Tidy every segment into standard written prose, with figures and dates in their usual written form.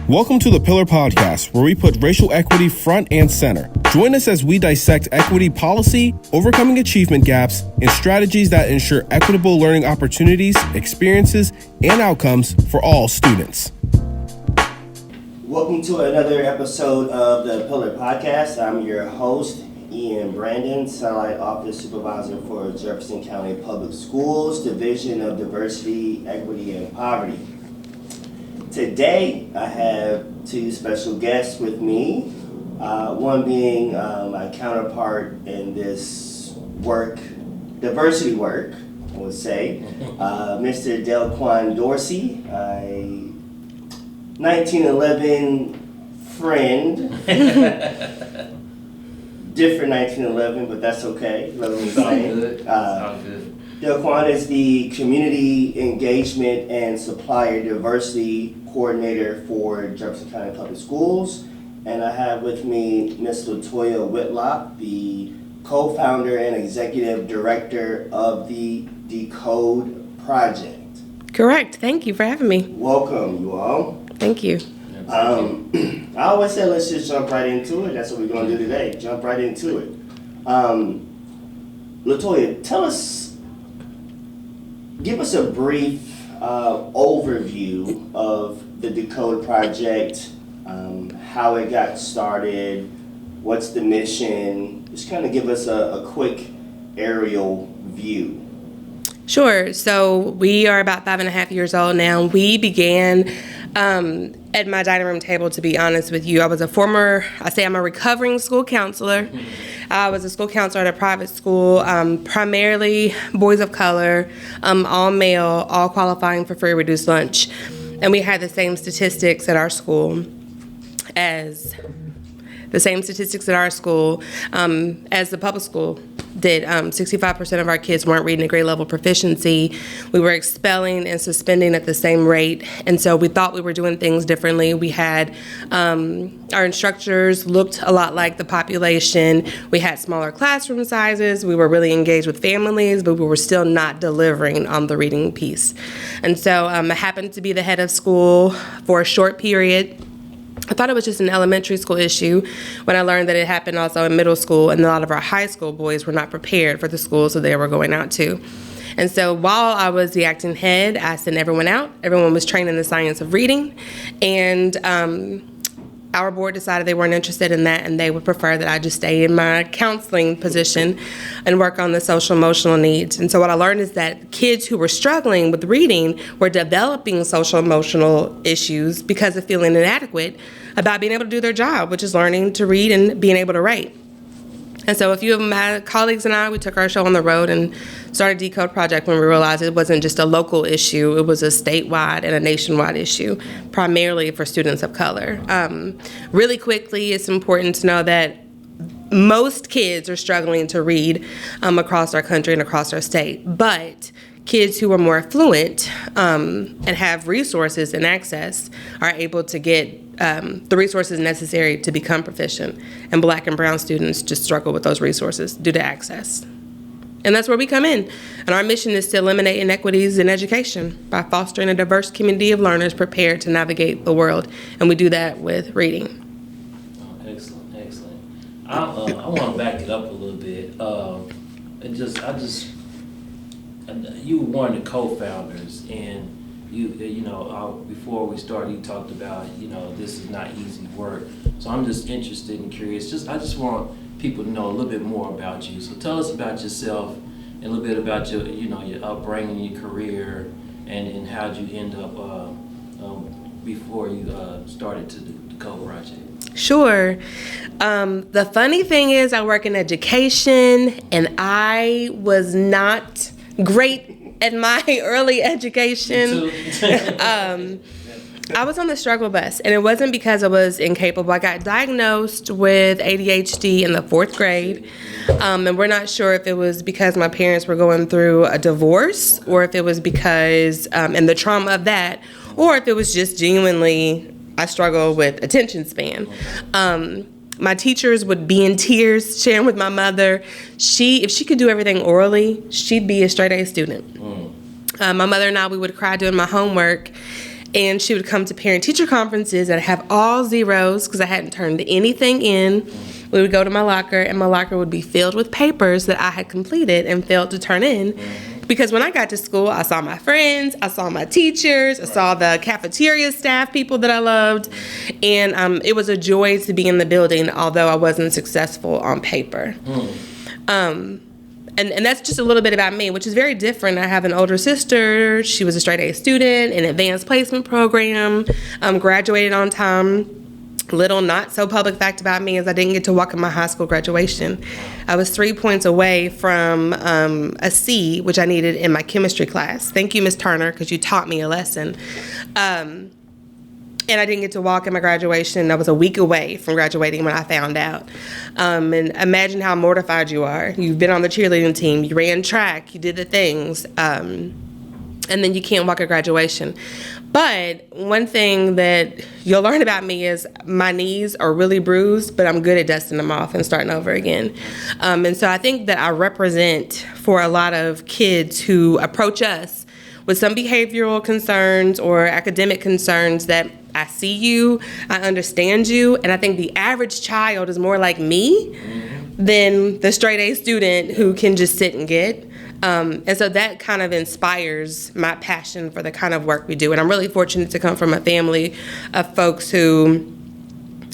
Welcome to the Pillar Podcast, where we put racial equity front and center. Join us as we dissect equity policy, overcoming achievement gaps, and strategies that ensure equitable learning opportunities, experiences, and outcomes for all students. Welcome to another episode of the Pillar Podcast. I'm your host, Ian Brandon, Satellite Office Supervisor for Jefferson County Public Schools, Division of Diversity, Equity, and Poverty. Today, I have two special guests with me, one being my counterpart in this work, diversity work, I would say, Mr. Delquan Dorsey, a 1911 friend, different 1911, but that's okay, love me saying. Sounds good. Delquan is the Community Engagement and Supplier Diversity Coordinator for Jefferson County Public Schools. And I have with me Ms. Latoya Whitlock, the co-founder and executive director of the Decode Project. Correct. Thank you for having me. Welcome, you all. Thank you. I always say let's just jump right into it. That's what we're going to do today. Jump right into it. Latoya, give us a brief overview of the Decode Project, how it got started, what's the mission. Just kind of give us a quick aerial view. Sure. So we are about 5.5 years old now. We began at my dining room table, to be honest with you. I'm a recovering school counselor. I was a school counselor at a private school, primarily boys of color, all male, all qualifying for free reduced lunch. And we had the same statistics at our school as the public school did. 65% of our kids weren't reading at grade level proficiency. We were expelling and suspending at the same rate. And so we thought we were doing things differently. We had, our instructors looked a lot like the population. We had smaller classroom sizes. We were really engaged with families, but we were still not delivering on the reading piece. And so I happened to be the head of school for a short period. I thought it was just an elementary school issue when I learned that it happened also in middle school, and a lot of our high school boys were not prepared for the schools that they were going out to. And so while I was the acting head, I sent everyone out. Everyone was trained in the science of reading, and our board decided they weren't interested in that, and they would prefer that I just stay in my counseling position and work on the social emotional needs. And so what I learned is that kids who were struggling with reading were developing social emotional issues because of feeling inadequate about being able to do their job, which is learning to read and being able to write. And so a few of my colleagues and I, we took our show on the road and started Decode Project when we realized it wasn't just a local issue, it was a statewide and a nationwide issue, primarily for students of color. Really quickly, it's important to know that most kids are struggling to read across our country and across our state, but kids who are more affluent and have resources and access are able to get the resources necessary to become proficient. And Black and brown students just struggle with those resources due to access. And that's where we come in. And our mission is to eliminate inequities in education by fostering a diverse community of learners prepared to navigate the world. And we do that with reading. Oh, excellent. I want to back it up a little bit. You were one of the co-founders, and before we started, you talked about, this is not easy work. So I'm just interested and curious. I just want people to know a little bit more about you. So tell us about yourself and a little bit about your, your upbringing, your career, and how did you end up before you started to do the Decode Project. Sure. The funny thing is I work in education, and I was not great at my early education. I was on the struggle bus, and it wasn't because I was incapable. I got diagnosed with ADHD in the 4th grade, and we're not sure if it was because my parents were going through a divorce, or if it was because, and the trauma of that, or if it was just genuinely, I struggle with attention span. My teachers would be in tears sharing with my mother. If she could do everything orally, she'd be a straight A student. My mother and I, we would cry doing my homework. And she would come to parent-teacher conferences and have all zeros because I hadn't turned anything in. We would go to my locker, and my locker would be filled with papers that I had completed and failed to turn in. Because when I got to school, I saw my friends, I saw my teachers, I saw the cafeteria staff, people that I loved, and it was a joy to be in the building, although I wasn't successful on paper. And that's just a little bit about me, which is very different. I have an older sister. She was a straight A student in advanced placement program, graduated on time. Little not so public fact about me is I didn't get to walk in my high school graduation. I was 3 points away from a C, which I needed in my chemistry class. Thank you, Miss Turner, because you taught me a lesson. And I didn't get to walk in my graduation. I was a week away from graduating when I found out. And imagine how mortified you are. You've been on the cheerleading team. You ran track. You did the things. And then you can't walk at graduation. But one thing that you'll learn about me is my knees are really bruised, but I'm good at dusting them off and starting over again. And so I think that I represent for a lot of kids who approach us with some behavioral concerns or academic concerns that I see you, I understand you, and I think the average child is more like me than the straight A student who can just sit and get. And so that kind of inspires my passion for the kind of work we do. And I'm really fortunate to come from a family of folks who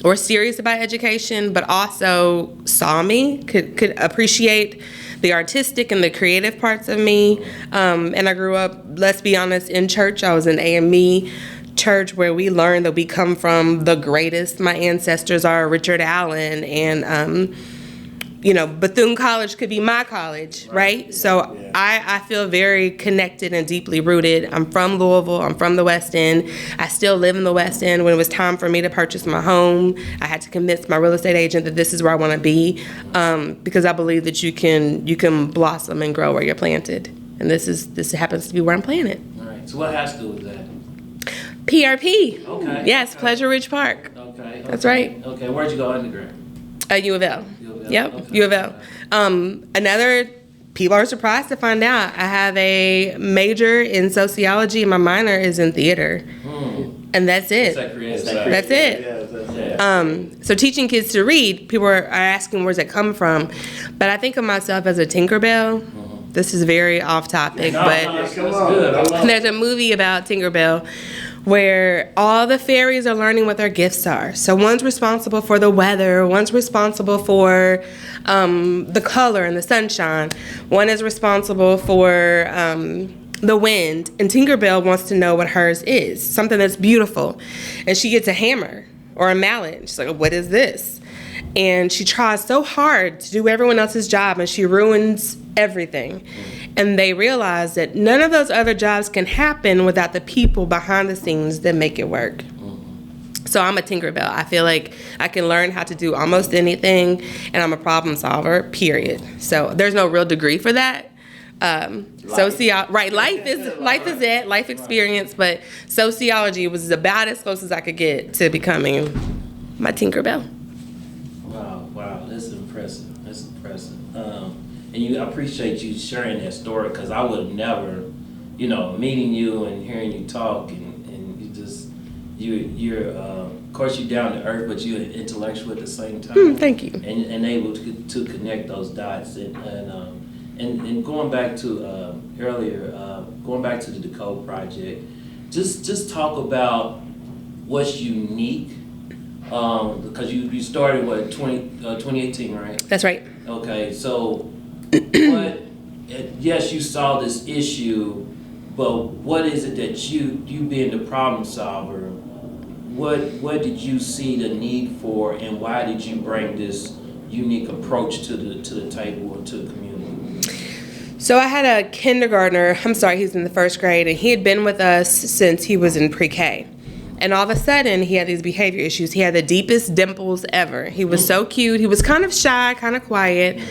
were serious about education, but also saw me, could appreciate the artistic and the creative parts of me. And I grew up, let's be honest, in church. I was in AME church where we learned that we come from the greatest. My ancestors are Richard Allen and Bethune College could be my college, right? So I feel very connected and deeply rooted. I'm from Louisville. I'm from the West End. I still live in the West End. When it was time for me to purchase my home, I had to convince my real estate agent that this is where I want to be, because I believe that you can blossom and grow where you're planted. And this happens to be where I'm planted. All right. So what high school was that? PRP. Okay. Yes, okay. Pleasure Ridge Park. Okay. That's right. Okay. Where'd you go undergrad? U of L. Yep, Okay. U of L. Another, people are surprised to find out I have a major in sociology and my minor is in theater. And that's it. That's it. So teaching kids to read, people are asking where's it come from. But I think of myself as a Tinkerbell. This is very off topic, but that's good. I love there's a movie about Tinkerbell where all the fairies are learning what their gifts are. So one's responsible for the weather, one's responsible for the color and the sunshine, one is responsible for the wind, and Tinkerbell wants to know what hers is, something that's beautiful. And she gets a hammer or a mallet. She's like, what is this? And she tries so hard to do everyone else's job, and she ruins everything. And they realize that none of those other jobs can happen without the people behind the scenes that make it work. So I'm a Tinkerbell. I feel like I can learn how to do almost anything, and I'm a problem solver, period. So there's no real degree for that. Life experience, but sociology was about as close as I could get to becoming my Tinkerbell. Wow, that's impressive. And I appreciate you sharing that story, because I would have never, meeting you and hearing you talk, and you're of course you're down to earth, but you're intellectual at the same time. Thank you. And able to connect those dots, and going back to earlier, going back to the Decode Project, just talk about what's unique. Because you started 2018, right? That's right. Okay, so yes, you saw this issue, but what is it that you being the problem solver, what did you see the need for, and why did you bring this unique approach to the table or to the community? So I had a kindergartner, he's in the first grade, and he had been with us since he was in pre-K. And all of a sudden, he had these behavior issues. He had the deepest dimples ever. He was so cute. He was kind of shy, kind of quiet.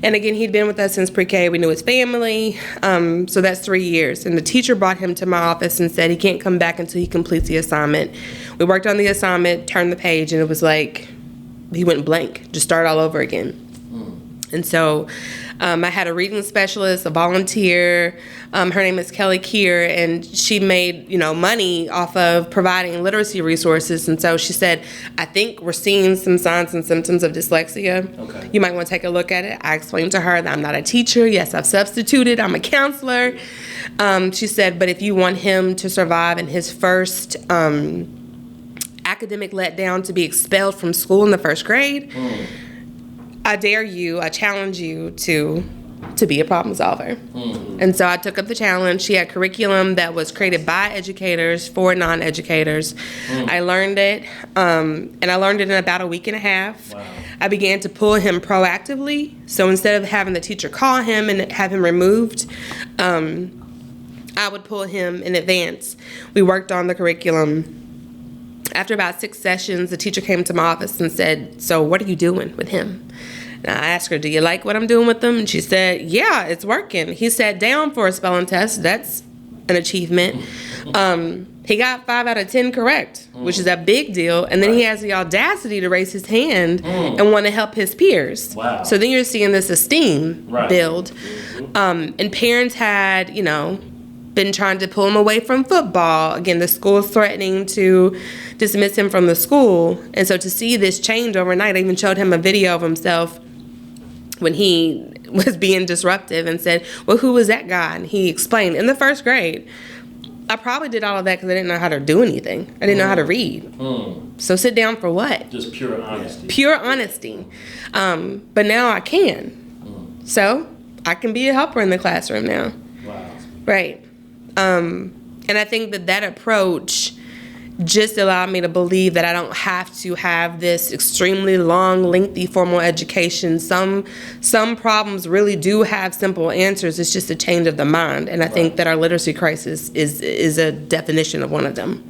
And again, he'd been with us since pre-K. We knew his family. So that's 3 years. And the teacher brought him to my office and said he can't come back until he completes the assignment. We worked on the assignment, turned the page, and it was like he went blank, just start all over again. And so I had a reading specialist, a volunteer, Her name is Kelly Keir, and she made, money off of providing literacy resources. And so she said, I think we're seeing some signs and symptoms of dyslexia. Okay. You might want to take a look at it. I explained to her that I'm not a teacher. Yes, I've substituted. I'm a counselor. She said, but if you want him to survive in his first academic letdown, to be expelled from school in the first grade, I challenge you to be a problem solver. And so I took up the challenge. She had curriculum that was created by educators for non-educators. I learned it, and I learned it in about a week and a half. Wow. I began to pull him proactively. So instead of having the teacher call him and have him removed, I would pull him in advance. We worked on the curriculum. After about 6 sessions, the teacher came to my office and said, so what are you doing with him? And I asked her, do you like what I'm doing with him? And she said, yeah, it's working. He sat down for a spelling test. That's an achievement. He got 5 out of 10 correct, which is a big deal. And then he has the audacity to raise his hand and want to help his peers. Wow. So then you're seeing this esteem build. And parents had, been trying to pull him away from football. Again, the school is threatening to dismiss him from the school. And so to see this change overnight, I even showed him a video of himself when he was being disruptive and said, well, who was that guy? And he explained, in the first grade, I probably did all of that because I didn't know how to do anything. I didn't know how to read. So sit down for what? Just pure honesty. Pure honesty. But now I can. So I can be a helper in the classroom now. Wow. Right. And I think that approach just allowed me to believe that I don't have to have this extremely long, lengthy formal education. Some problems really do have simple answers. It's just a change of the mind. And I think that our literacy crisis is a definition of one of them.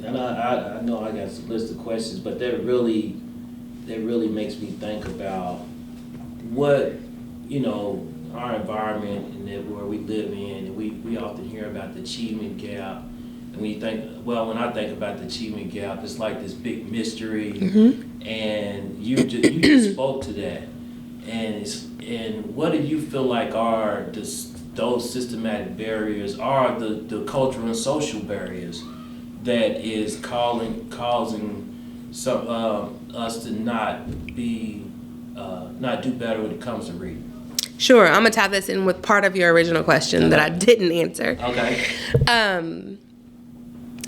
And I know I got a list of questions, but that really makes me think about what, our environment and where we live in. And we often hear about the achievement gap. And when I think about the achievement gap, it's like this big mystery. And you just spoke to that. And what do you feel like are those systematic barriers, are the cultural and social barriers that is causing us to not do better when it comes to reading? Sure. I'm going to tie this in with part of your original question that I didn't answer. Okay. And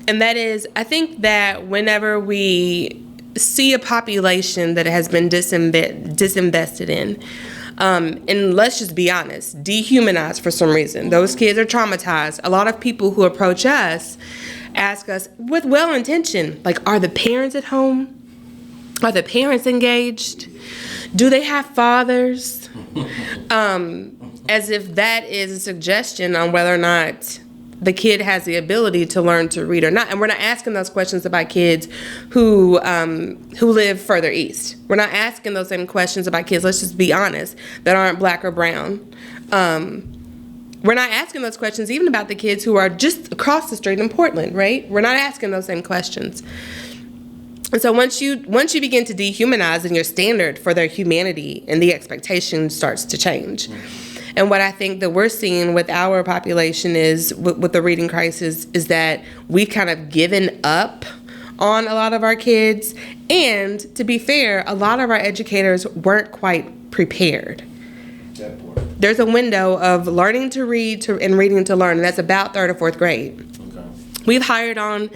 that is, I think that whenever we see a population that has been disinvested in, and let's just be honest, dehumanized for some reason, those kids are traumatized. A lot of people who approach us ask us with well intention, like, are the parents at home? Are the parents engaged? Do they have fathers? As if that is a suggestion on whether or not the kid has the ability to learn to read or not. And we're not asking those questions about kids who live further east. We're not asking those same questions about kids, let's just be honest, that aren't black or brown. We're not asking those questions even about the kids who are just across the street in Portland, right? We're not asking those same questions. And so once you begin to dehumanize, then your standard for their humanity and the expectation starts to change. And what I think that we're seeing with our population is, with the reading crisis, is that we've kind of given up on a lot of our kids. And to be fair, a lot of our educators weren't quite prepared. There's a window of learning to read and reading to learn, and that's about 3rd or 4th grade. Okay. We've hired on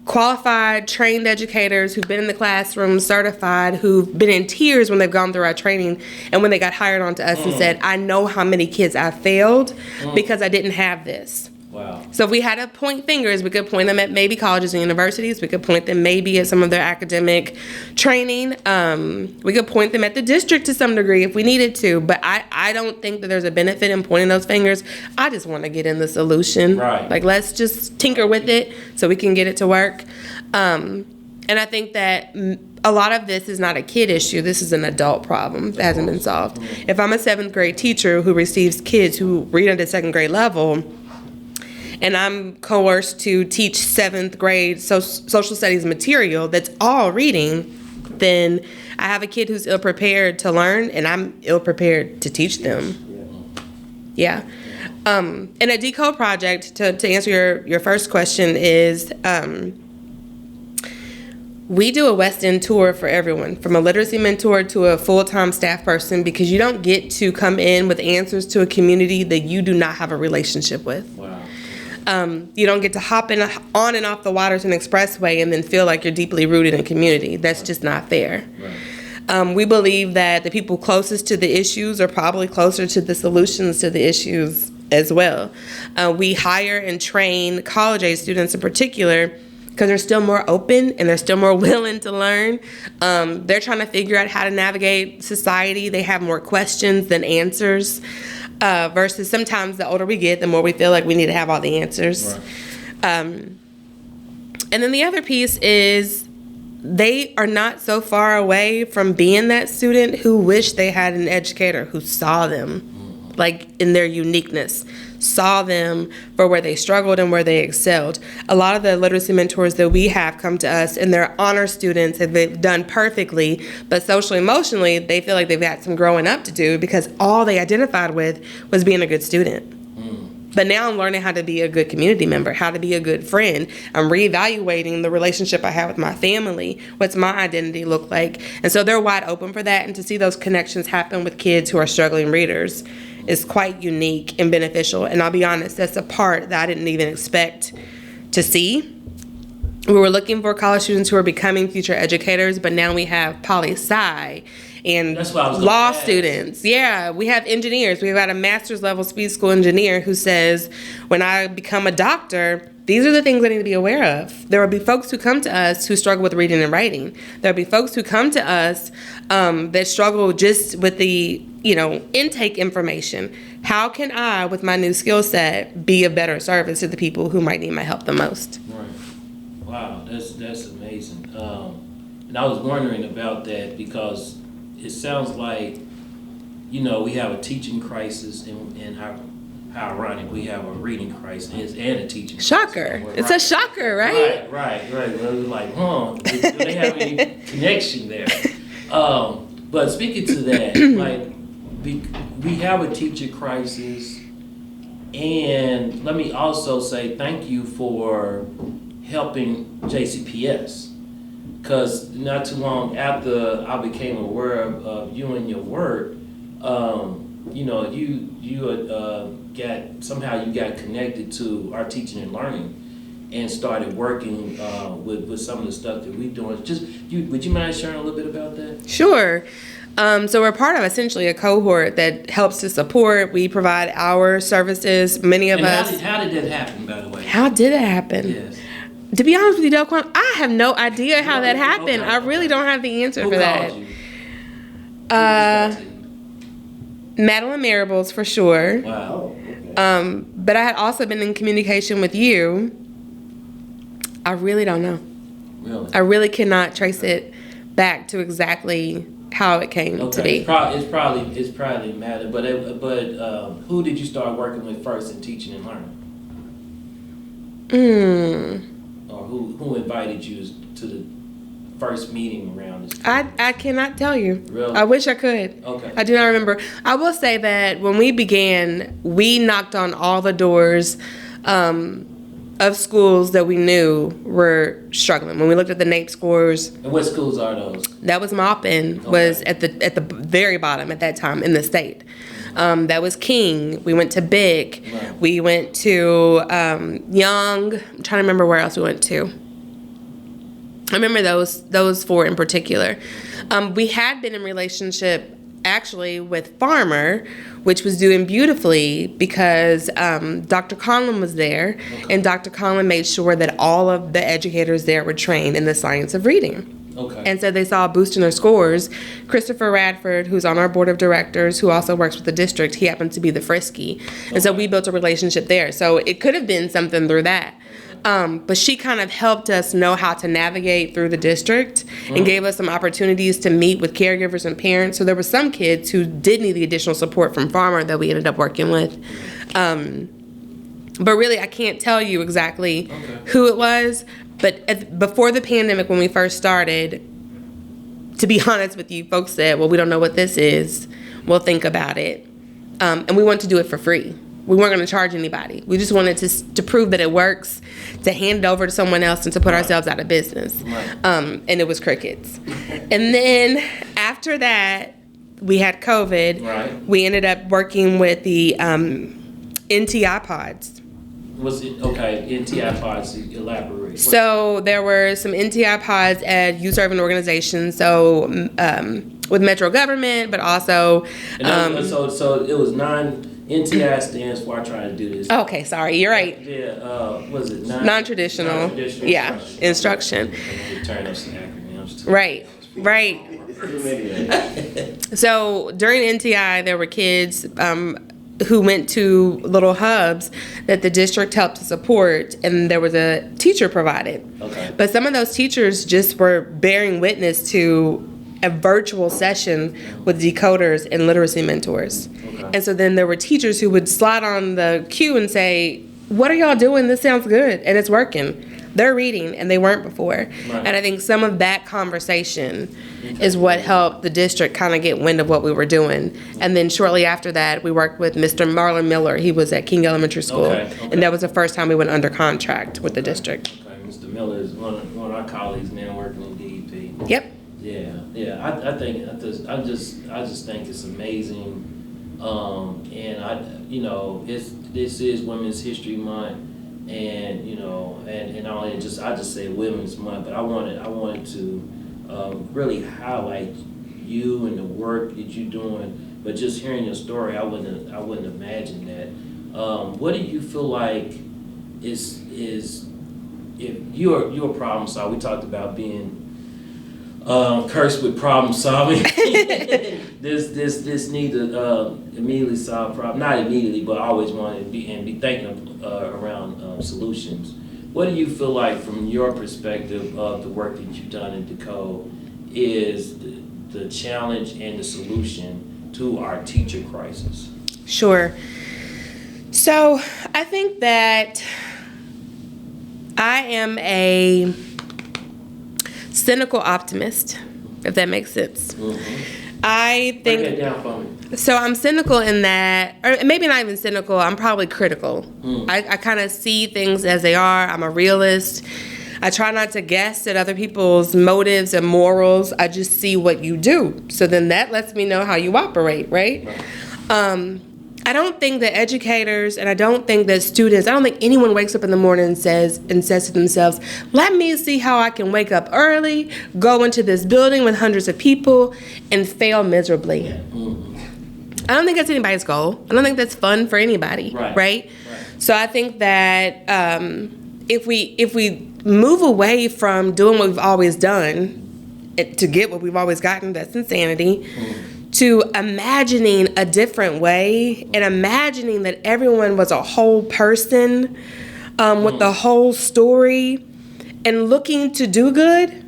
qualified, trained educators who've been in the classroom, certified, who've been in tears when they've gone through our training and when they got hired onto us and said, I know how many kids I failed because I didn't have this. Wow. So if we had to point fingers, we could point them at maybe colleges and universities. We could point them maybe at some of their academic training. We could point them at the district to some degree if we needed to. But I don't think that there's a benefit in pointing those fingers. I just want to get in the solution. Right. Like, let's just tinker with it so we can get it to work. And I think that a lot of this is not a kid issue. This is an adult problem that hasn't been solved. If I'm a 7th grade teacher who receives kids who read at the 2nd grade level, and I'm coerced to teach 7th grade social studies material that's all reading, then I have a kid who's ill-prepared to learn, and I'm ill-prepared to teach them. Yeah. And a decode project, to answer your first question, is we do a West End tour for everyone, from a literacy mentor to a full-time staff person, because you don't get to come in with answers to a community that you do not have a relationship with. Wow. You don't get to hop in on and off the Waterton Expressway and then feel like you're deeply rooted in community. That's just not fair. Right. We believe that the people closest to the issues are probably closer to the solutions to the issues as well. We hire and train college-age students in particular because they're still more open and they're still more willing to learn. They're trying to figure out how to navigate society. They have more questions than answers. Versus sometimes the older we get, the more we feel like we need to have all the answers. Right. And then the other piece is they are not so far away from being that student who wish they had an educator who saw them, like in their uniqueness, saw them for where they struggled and where they excelled. A lot of the literacy mentors that we have come to us, and they're honor students, and they've done perfectly, but socially, emotionally, they feel like they've got some growing up to do because all they identified with was being a good student. But now I'm learning how to be a good community member, how to be a good friend. I'm reevaluating the relationship I have with my family. What's my identity look like? And so they're wide open for that. And to see those connections happen with kids who are struggling readers is quite unique and beneficial. And I'll be honest, that's a part that I didn't even expect to see. We were looking for college students who are becoming future educators, but now we have poli-sci and law students. Yeah, we have engineers. We've got a master's level speed school engineer who says, when I become a doctor, these are the things I need to be aware of. There will be folks who come to us who struggle with reading and writing. There will be folks who come to us that struggle just with the, intake information. How can I, with my new skill set, be a better service to the people who might need my help the most? Right. Wow, that's amazing. And I was wondering about that because it sounds like, we have a teaching crisis, and how ironic, we have a reading crisis and a teaching crisis. Shocker. It's a shocker, right? Right. Well, like, do they have any connection there? But speaking to that, like, we have a teacher crisis, and let me also say thank you for helping JCPS. Because not too long after I became aware of you and your work, you got connected to our teaching and learning, and started working with some of the stuff that we're doing. Would you mind sharing a little bit about that? Sure. So we're part of essentially a cohort that helps to support. We provide our services. Many of us. How did that happen, by the way? How did it happen? Yes. To be honest with you, Delquan, I have no idea how that happened. I really don't have the answer for that. Who called you? Madeline Marables for sure. Wow. Okay. But I had also been in communication with you. I really don't know. Really? I really cannot trace it back to exactly how it came to be. It's probably Madeline. But who did you start working with first in teaching and learning? Or who invited you to the first meeting around this? I cannot tell you. Really? I wish I could. Okay. I do not remember. I will say that when we began, we knocked on all the doors of schools that we knew were struggling. When we looked at the NAEP scores. And what schools are those? That was Maupin, was at the very bottom at that time in the state. That was King. We went to Big. Right. We went to Young. I'm trying to remember where else we went to. I remember those four in particular. We had been in relationship actually with Farmer, which was doing beautifully because Dr. Conlon was there, and Dr. Conlon made sure that all of the educators there were trained in the science of reading. Okay. And so they saw a boost in their scores. Christopher Radford, who's on our board of directors, who also works with the district, he happened to be the Frisky. And so we built a relationship there. So it could have been something through that. But she kind of helped us know how to navigate through the district and gave us some opportunities to meet with caregivers and parents. So there were some kids who did need the additional support from Farmer that we ended up working with. But really, I can't tell you exactly who it was. But before the pandemic, when we first started, to be honest with you, folks said, well, we don't know what this is. We'll think about it. And we want to do it for free. We weren't going to charge anybody. We just wanted to prove that it works, to hand it over to someone else, and to put ourselves out of business. And it was crickets. And then after that, we had COVID. Right. We ended up working with the NTI pods. Was it okay? NTI pods, elaborate. So there were some NTI pods at youth-serving organizations. So with Metro government, but also. So it was NTI stands for. I try to do this. Okay, sorry, you're right. Yeah. Was it Non-traditional? Yeah, instruction. Turn up some acronyms. Right. So during NTI, there were kids who went to little hubs that the district helped to support, and there was a teacher provided. Okay. But some of those teachers just were bearing witness to a virtual session with decoders and literacy mentors. Okay. And so then there were teachers who would slide on the queue and say, what are y'all doing? This sounds good, and it's working. They're reading, and they weren't before. Right. And I think some of that conversation is what helped the district kind of get wind of what we were doing. And then shortly after that, we worked with Mr. Marlon Miller. He was at King Elementary School. Okay. And that was the first time we went under contract with the district. Okay, Mr. Miller is one of our colleagues now working in DEP. Yep. Yeah. I just think it's amazing. And this is Women's History Month. And I just say Women's Month, but I wanted to really highlight you and the work that you're doing. But just hearing your story, I wouldn't imagine that. What do you feel like is if you're a problem solver? We talked about being cursed with problem solving. This need to immediately solve problem. Not immediately, but I always want to be thinking around solutions. What do you feel like, from your perspective of the work that you've done in Decode, is the challenge and the solution to our teacher crisis? Sure. So I think that I am a cynical optimist, if that makes sense. Mm-hmm. I think. Break that down for me. So I'm cynical in that, or maybe not even cynical, I'm probably critical. I kind of see things as they are. I'm a realist. I try not to guess at other people's motives and morals. I just see what you do. So then that lets me know how you operate, right? I don't think that educators, and I don't think that students, I don't think anyone wakes up in the morning and says to themselves, let me see how I can wake up early, go into this building with hundreds of people, and fail miserably. I don't think that's anybody's goal. I don't think that's fun for anybody, right? So I think that if we move away from doing what we've always done to get what we've always gotten, that's insanity, to imagining a different way and imagining that everyone was a whole person with the whole story and looking to do good.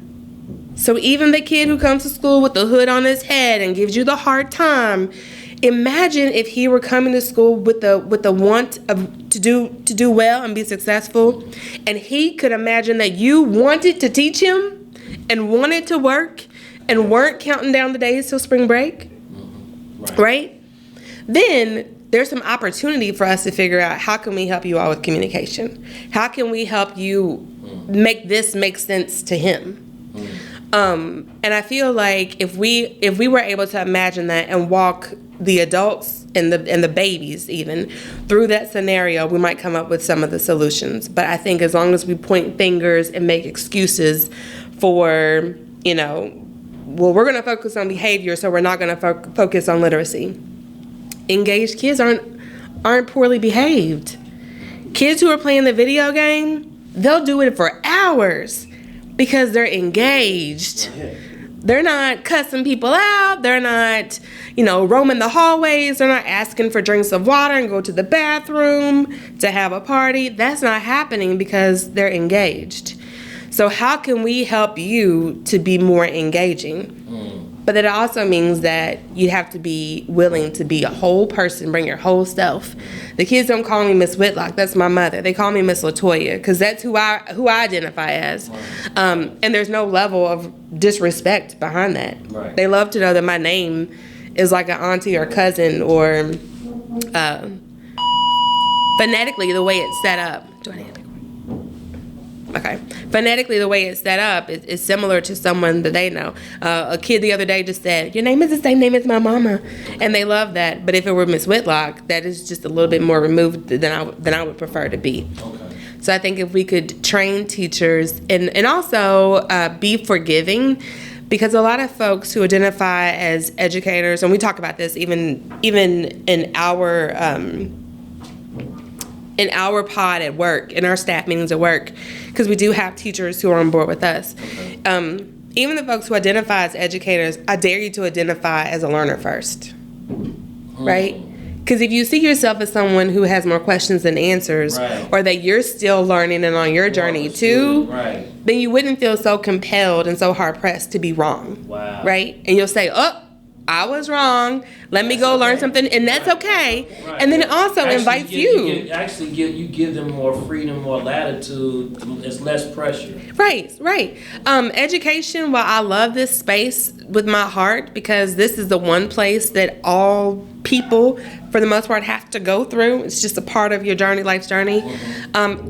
So even the kid who comes to school with the hood on his head and gives you the hard time, imagine if he were coming to school with the want of to do well and be successful, and he could imagine that you wanted to teach him and wanted to work and weren't counting down the days till spring break, right? Then there's some opportunity for us to figure out, how can we help you all with communication? How can we help you make this make sense to him? And I feel like if we were able to imagine that and walk the adults and the babies even through that scenario, we might come up with some of the solutions. But I think as long as we point fingers and make excuses for, well, we're going to focus on behavior, so we're not going to focus on literacy. Engaged kids aren't poorly behaved. Kids who are playing the video game, they'll do it for hours because they're engaged. They're not cussing people out. They're not, roaming the hallways. They're not asking for drinks of water and go to the bathroom to have a party. That's not happening because they're engaged. So how can we help you to be more engaging? But it also means that you have to be willing to be a whole person, bring your whole self. The kids don't call me Miss Whitlock. That's my mother. They call me Miss Latoya because that's who I identify as. And there's no level of disrespect behind that. Right. They love to know that my name is like an auntie or cousin, or phonetically the way it's set up. Okay. Phonetically, the way it's set up is similar to someone that they know. A kid the other day just said, "Your name is the same name as my mama," and they love that. But if it were Miss Whitlock, that is just a little bit more removed than I would prefer to be. Okay. So I think if we could train teachers and also be forgiving, because a lot of folks who identify as educators, and we talk about this even in our pod at work, in our staff meetings at work, because we do have teachers who are on board with us. Okay. Even the folks who identify as educators, I dare you to identify as a learner first, right? Because if you see yourself as someone who has more questions than answers, Right. or that you're still learning and on your journey too, Right. then you wouldn't feel so compelled and so hard pressed to be wrong. Wow. Right? And you'll say, "Oh, I was wrong. Let me go learn something," and that's okay. Right. And then it also Actually invites you give them more freedom, more latitude. It's less pressure. Right. Education, while I love this space with my heart, because this is the one place that all people, for the most part, have to go through. It's just a part of your journey, life's journey.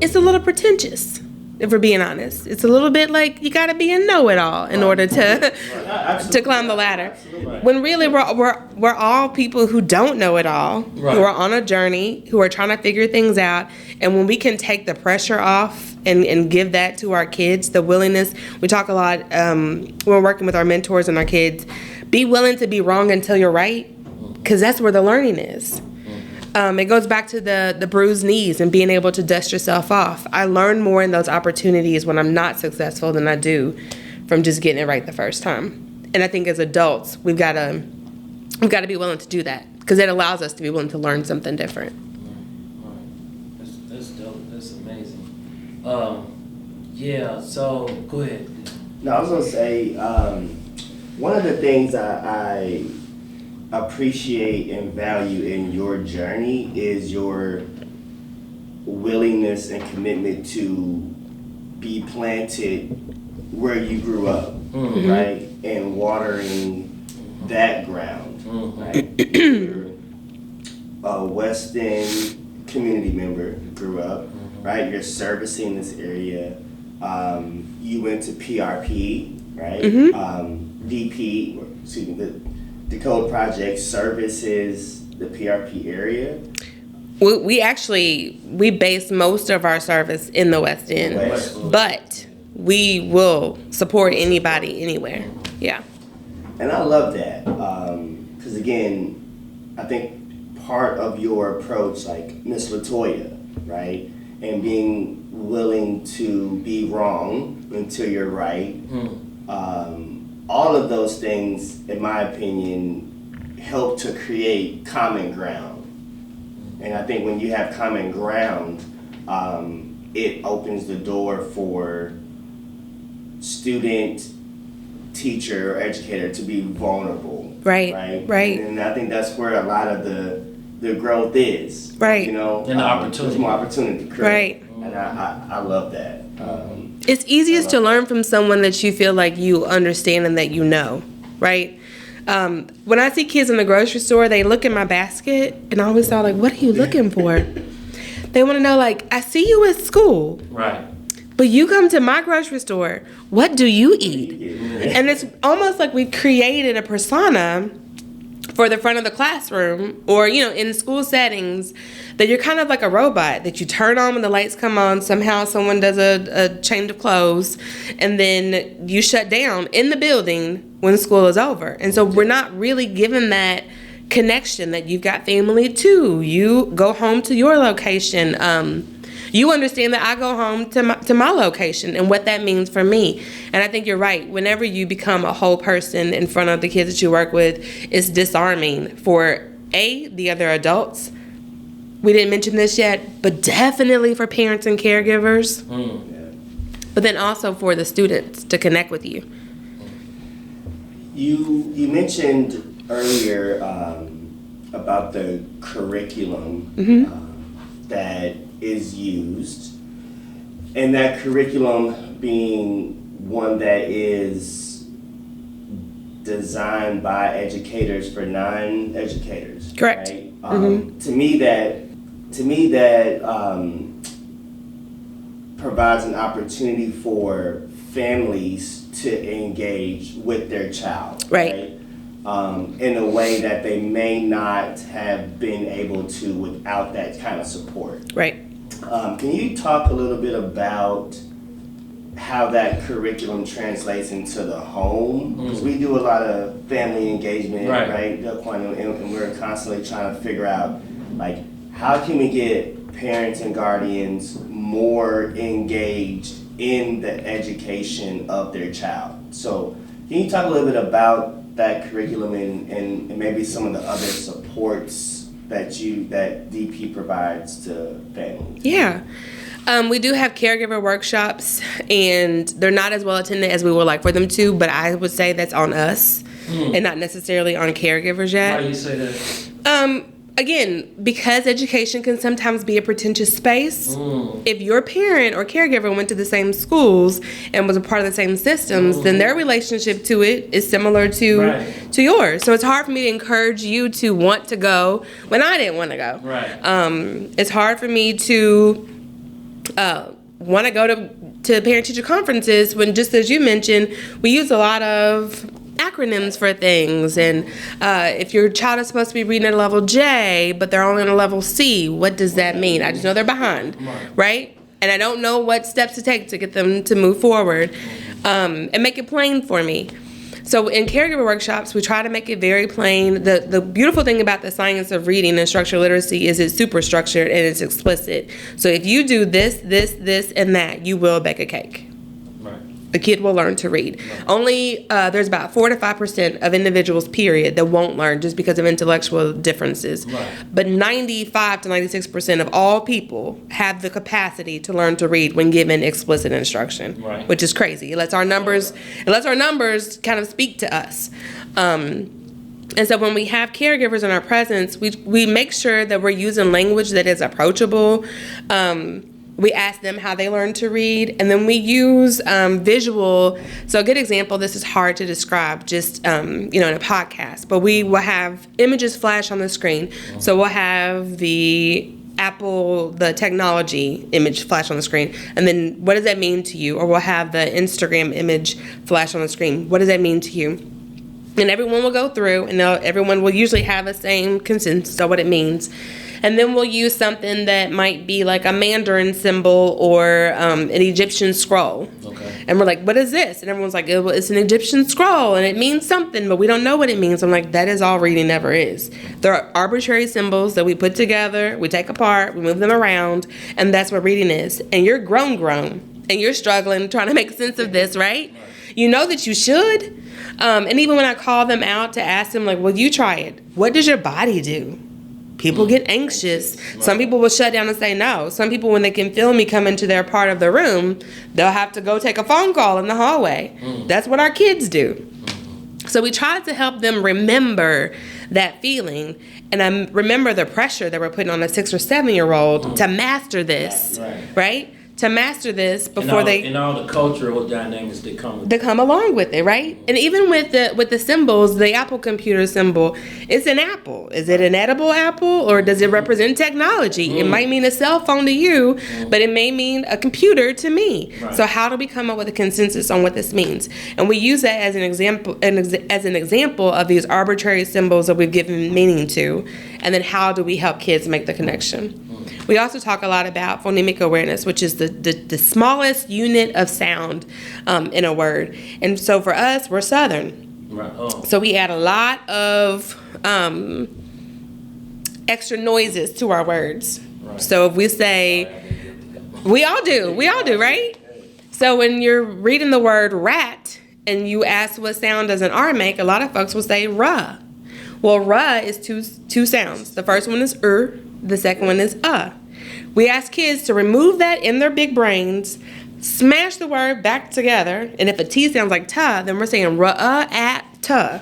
It's a little pretentious, if we're being honest. It's a little bit like you got to be a know-it-all in order to climb the ladder. When really we're all people who don't know it all, Right. who are on a journey, who are trying to figure things out. And when we can take the pressure off and give that to our kids, the willingness, we talk a lot when we're working with our mentors and our kids, be willing to be wrong until you're right, because that's where the learning is. It goes back to the bruised knees and being able to dust yourself off. I learn more in those opportunities when I'm not successful than I do from just getting it right the first time. And I think as adults, we've got to be willing to do that, because it allows us to be willing to learn something different. That's dope. That's amazing. Yeah. So go ahead. No, I was gonna say, one of the things I appreciate and value in your journey is your willingness and commitment to be planted where you grew up, right? And watering that ground, right? You're a Weston community member, grew up, right? You're servicing this area. You went to PRP, right? DP, the Decode Project services the PRP area. We base most of our service in the West End, but we will support anybody anywhere. Yeah. And I love that, because again, I think part of your approach, like Miss Latoya, right, and being willing to be wrong until you're right, all of those things, in my opinion, help to create common ground. And I think when you have common ground, it opens the door for student, teacher, or educator to be vulnerable. Right. And I think that's where a lot of the growth is. Right. You know, And the opportunity. There's more opportunity, correct? Right. And I love that. It's easiest to learn from someone that you feel like you understand and that you know, right? When I see kids in the grocery store, they look in my basket, and I always thought, like, what are you looking for? They want to know, like, I see you at school. Right. But you come to my grocery store, what do you eat? And it's almost like we've created a persona for the front of the classroom, or, you know, in school settings, that you're kind of like a robot, that you turn on when the lights come on, somehow someone does a change of clothes, and then you shut down in the building when school is over. And so we're not really given that connection that you've got family too. You go home to your location. You understand that I go home to my location and what that means for me. And I think you're right. Whenever you become a whole person in front of the kids that you work with, it's disarming for the other adults. We didn't mention this yet, but definitely for parents and caregivers. But then also for the students to connect with you. You mentioned earlier about the curriculum that is used, and that curriculum being one that is designed by educators for non-educators. Correct. Right? To me, that provides an opportunity for families to engage with their child. Right. In a way that they may not have been able to without that kind of support. Right. Can you talk a little bit about how that curriculum translates into the home? Because we do a lot of family engagement, right, Delquan, and we're constantly trying to figure out, like, how can we get parents and guardians more engaged in the education of their child? So can you talk a little bit about that curriculum and maybe some of the other supports that DP provides to families? Yeah. We do have caregiver workshops, and they're not as well attended as we would like for them to, but I would say that's on us and not necessarily on caregivers yet. Why do you say that? Again, because education can sometimes be a pretentious space, if your parent or caregiver went to the same schools and was a part of the same systems, then their relationship to it is similar to yours. So it's hard for me to encourage you to want to go when I didn't want to go. Right. It's hard for me to want to go to parent-teacher conferences when, just as you mentioned, we use a lot of acronyms for things, and if your child is supposed to be reading at a level J but they're only on a level C, what does that mean? I just know they're behind, right? And I don't know what steps to take to get them to move forward, and make it plain for me. So in caregiver workshops, we try to make it very plain. The beautiful thing about the science of reading and structural literacy is it's super structured and it's explicit. So if you do this, and that, you will bake a cake. The kid will learn to read. Only there's about 4 to 5% of individuals, period, that won't learn just because of intellectual differences. But 95 to 96% of all people have the capacity to learn to read when given explicit instruction, which is crazy. It lets our numbers kind of speak to us. And so when we have caregivers in our presence, we make sure that we're using language that is approachable. We ask them how they learn to read, and then we use visual. So a good example, this is hard to describe just in a podcast, but we will have images flash on the screen. So we'll have the technology image flash on the screen, and then what does that mean to you? Or we'll have the Instagram image flash on the screen. What does that mean to you? And everyone will go through, and everyone will usually have the same consensus of what it means. And then we'll use something that might be like a Mandarin symbol or an Egyptian scroll. And we're like, what is this? And everyone's like, well, it's an Egyptian scroll and it means something, but we don't know what it means. I'm like, that is all reading ever is. There are arbitrary symbols that we put together, we take apart, we move them around, and that's what reading is. And you're grown, and you're struggling trying to make sense of this, right? You know that you should. And even when I call them out to ask them, like, well, you try it. What does your body do? People get anxious. Some people will shut down and say no. Some people, when they can feel me come into their part of the room, they'll have to go take a phone call in the hallway. That's what our kids do. So we try to help them remember that feeling and remember the pressure that we're putting on a 6 or 7-year-old to master this, right? To master this before and all the cultural dynamics that come along with it, right? And even with the symbols, the Apple computer symbol, it's an apple. Is it an edible apple, or does it represent technology? It might mean a cell phone to you, but it may mean a computer to me. So how do we come up with a consensus on what this means? And we use that as an example of these arbitrary symbols that we've given meaning to, and then how do we help kids make the connection? We also talk a lot about phonemic awareness, which is the smallest unit of sound in a word. And so for us, we're Southern. So we add a lot of extra noises to our words. So if we say, we all do, right? So when you're reading the word rat and you ask what sound does an R make, a lot of folks will say ruh. Well, ruh is two sounds. The first one is the second one is We ask kids to remove that in their big brains, smash the word back together, and if a T sounds like ta, then we're saying ruh at tuh.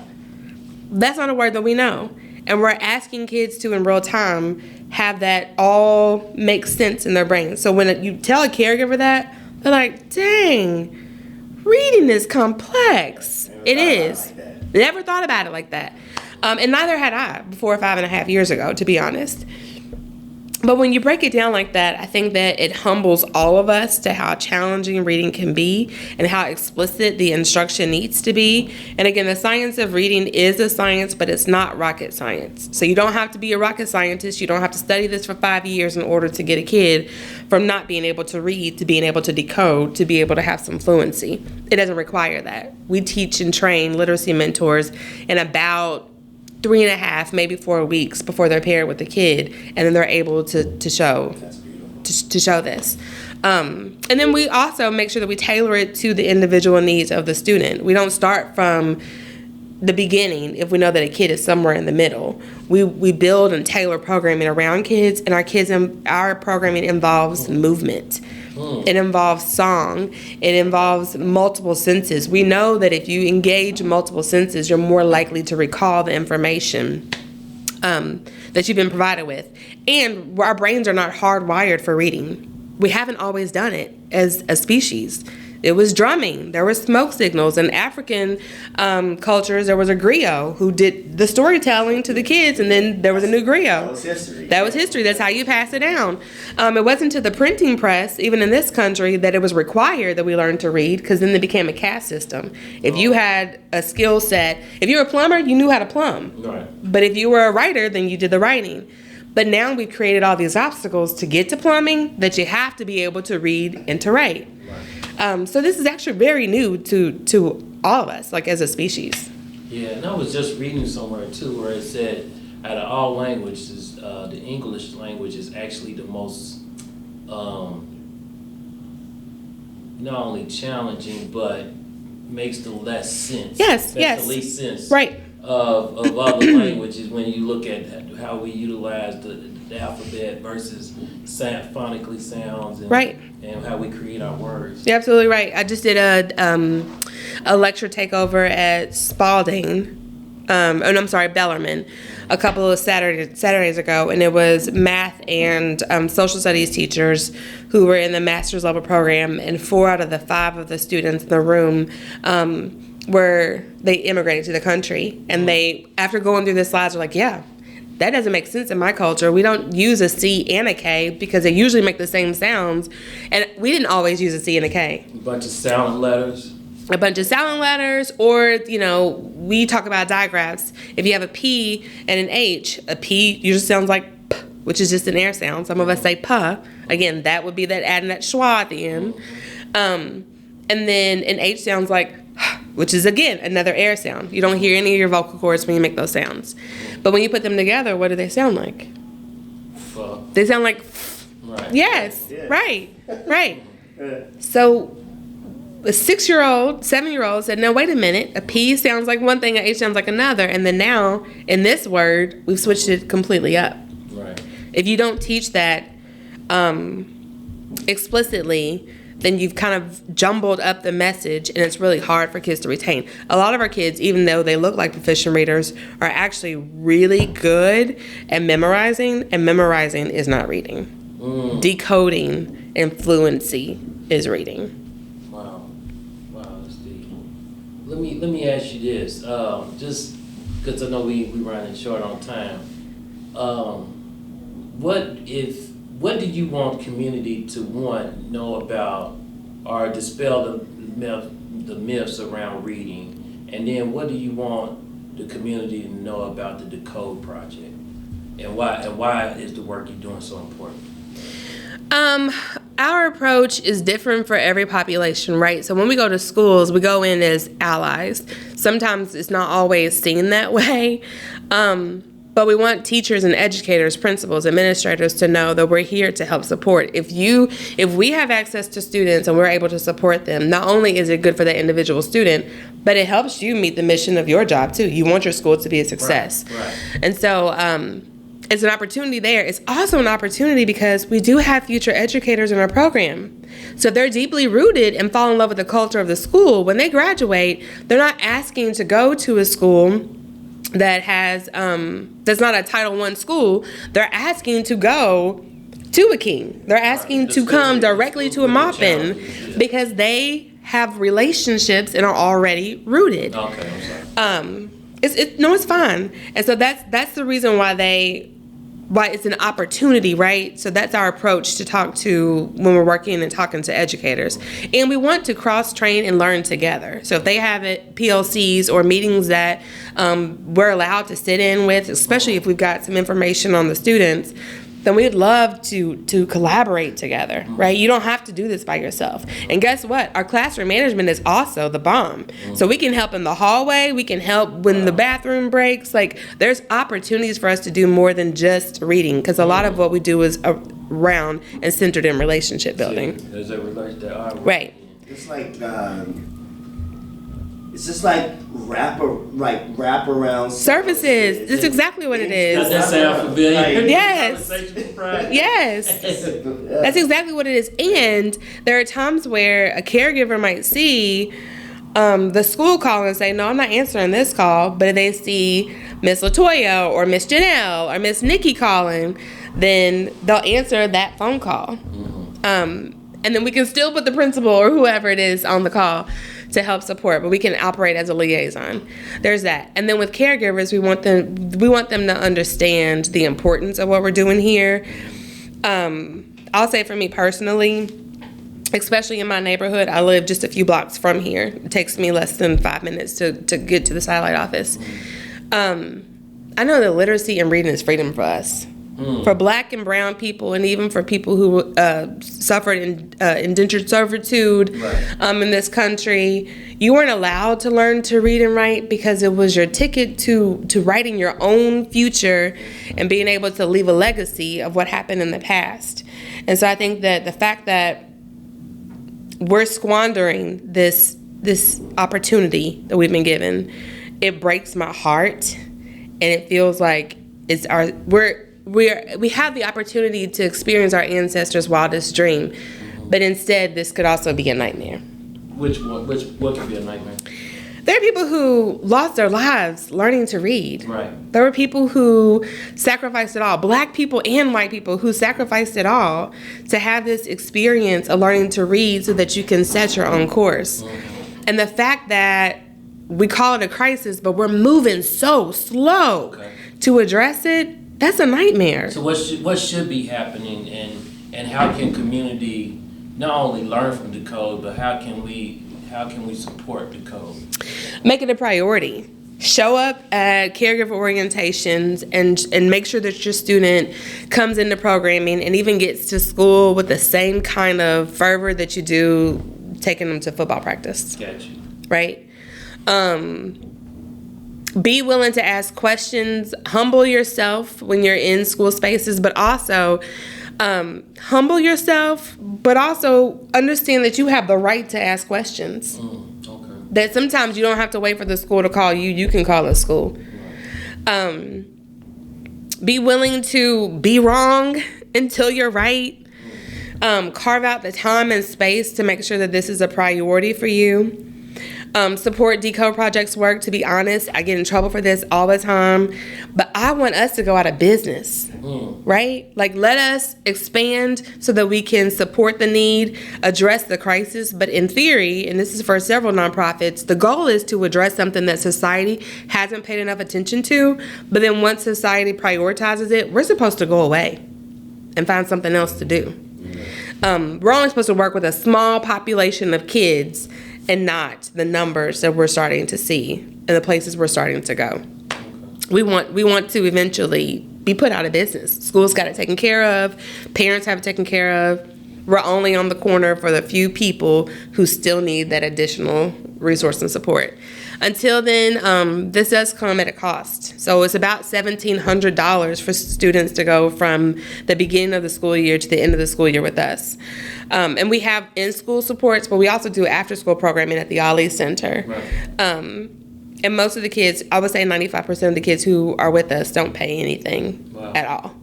That's not a word that we know. And we're asking kids to, in real time, have that all make sense in their brain. So when you tell a caregiver that, they're like, dang, reading is complex. It is. Never thought about it like that. And neither had I before 5.5 years ago, to be honest. But when you break it down like that, I think that it humbles all of us to how challenging reading can be and how explicit the instruction needs to be. And again, the science of reading is a science, but it's not rocket science. So you don't have to be a rocket scientist. You don't have to study this for 5 years in order to get a kid from not being able to read to being able to decode to be able to have some fluency. It doesn't require that. We teach and train literacy mentors in about 3.5, maybe 4 weeks before they're paired with the kid, and then they're able to show this. And then we also make sure that we tailor it to the individual needs of the student. We don't start from the beginning if we know that a kid is somewhere in the middle. We build and tailor programming around kids, and our programming involves movement. It involves song. It involves multiple senses. We know that if you engage multiple senses, you're more likely to recall the information that you've been provided with. And our brains are not hardwired for reading. We haven't always done it as a species. It was drumming. There were smoke signals. In African cultures, there was a griot who did the storytelling to the kids, and then there was a new griot. That was history. That was history. That's how you pass it down. It wasn't to the printing press, even in this country, that it was required that we learn to read, because then it became a caste system. If you had a skill set, if you were a plumber, you knew how to plumb. Right. But if you were a writer, then you did the writing. But now we've created all these obstacles to get to plumbing that you have to be able to read and to write. So this is actually very new to all of us, like as a species. Yeah, and I was just reading somewhere too where it said out of all languages, the English language is actually the most not only challenging but makes the less sense. Yes, Makes the least sense. Right. Of other languages when you look at how we utilize the alphabet versus phonically sounds and how we create our words. You're absolutely right. I just did a lecture takeover at Spalding, Bellarmine, a couple of Saturdays ago, and it was math and social studies teachers who were in the master's level program, and 4 out of the 5 of the students in the room they immigrated to the country, and they, after going through the slides, were like, yeah, that doesn't make sense in my culture. We don't use a C and a K because they usually make the same sounds, and we didn't always use a C and a K. A bunch of silent letters, or, we talk about digraphs. If you have a P and an H, a P usually sounds like P, which is just an air sound. Some of us say P. Again, that would be that adding that schwa at the end. And then an H sounds like, which is, again, another air sound. You don't hear any of your vocal cords when you make those sounds. But when you put them together, what do they sound like? They sound like, right. Yes, Yeah. right. So a 6-year-old, 7-year-old said, no, wait a minute. A P sounds like one thing, an H sounds like another. And then now, in this word, we've switched it completely up. Right. If you don't teach that explicitly, then you've kind of jumbled up the message, and it's really hard for kids to retain. A lot of our kids, even though they look like proficient readers, are actually really good at memorizing, and memorizing is not reading. Decoding and fluency is reading. Wow, that's deep. Let me ask you this, just because I know we running short on time. What do you want community to know about or dispel the myths around reading? And then what do you want the community to know about the Decode Project? And why is the work you're doing so important? Our approach is different for every population, right? So when we go to schools, we go in as allies. Sometimes it's not always seen that way. But we want teachers and educators, principals, administrators to know that we're here to help support. If we have access to students and we're able to support them, not only is it good for the individual student, but it helps you meet the mission of your job too. You want your school to be a success. Right. And so, It's an opportunity there. It's also an opportunity because we do have future educators in our program. So if they're deeply rooted and fall in love with the culture of the school, when they graduate, they're not asking to go to a school that has that's not a Title I school. They're asking to go to a King. They're asking to come directly to a Maupin because they have relationships and are already rooted. Okay, I'm sorry. It's fine. And so that's the reason why it's an opportunity, right? So that's our approach to talk to when we're working and talking to educators. And we want to cross-train and learn together. So if they have PLCs or meetings that we're allowed to sit in with, especially if we've got some information on the students, then we'd love to collaborate together, right? You don't have to do this by yourself. And guess what? Our classroom management is also the bomb. So we can help in the hallway. We can help when the bathroom breaks. Like, there's opportunities for us to do more than just reading, because a lot of what we do is around and centered in relationship building. As it relates to our work. Right. It's like it's just like wrap around Services. That's exactly what it Does is. that sound familiar? Yes. Conversation with Friday. Yes. That's exactly what it is. And there are times where a caregiver might see the school call and say, no, I'm not answering this call. But if they see Miss Latoya or Miss Janelle or Miss Nikki calling, then they'll answer that phone call. And then we can still put the principal or whoever it is on the call to help support, but we can operate as a liaison. There's that. And then with caregivers, we want them to understand the importance of what we're doing here. I'll say for me personally, especially in my neighborhood, I live just a few blocks from here. It takes me less than 5 minutes to get to the satellite office. I know that literacy and reading is freedom for us. For Black and brown people, and even for people who suffered indentured servitude in this country, you weren't allowed to learn to read and write because it was your ticket to writing your own future and being able to leave a legacy of what happened in the past. And so I think that the fact that we're squandering this opportunity that we've been given, it breaks my heart, and it feels like we have the opportunity to experience our ancestors' wildest dream, but instead this could also be a nightmare. What could be a nightmare? There are people who lost their lives learning to read. Right. There were people who sacrificed it all, Black people and white people who sacrificed it all to have this experience of learning to read so that you can set your own course. And the fact that we call it a crisis, but we're moving so slow to address it, that's a nightmare. So what should be happening, and how can community not only learn from the code, but how can we support the code? Make it a priority. Show up at caregiver orientations and make sure that your student comes into programming and even gets to school with the same kind of fervor that you do taking them to football practice. Gotcha. Right? Be willing to ask questions. Humble yourself when you're in school spaces, but also humble yourself, but also understand that you have the right to ask questions. Okay. That sometimes you don't have to wait for the school to call you. You can call a school. Be willing to be wrong until you're right. Carve out the time and space to make sure that this is a priority for you. Support Decode Project's work. To be honest, I get in trouble for this all the time, but I want us to go out of business, right? Like, let us expand so that we can support the need, address the crisis. But in theory, and this is for several nonprofits, the goal is to address something that society hasn't paid enough attention to. But then once society prioritizes it, we're supposed to go away and find something else to do. We're only supposed to work with a small population of kids and not the numbers that we're starting to see and the places we're starting to go. We want to eventually be put out of business. Schools got it taken care of. Parents have it taken care of. We're only on the corner for the few people who still need that additional resource and support. Until then, this does come at a cost. So it's about $1,700 for students to go from the beginning of the school year to the end of the school year with us. And we have in-school supports, but we also do after-school programming at the Ali Center. Right. And most of the kids, I would say 95% of the kids who are with us don't pay anything at all.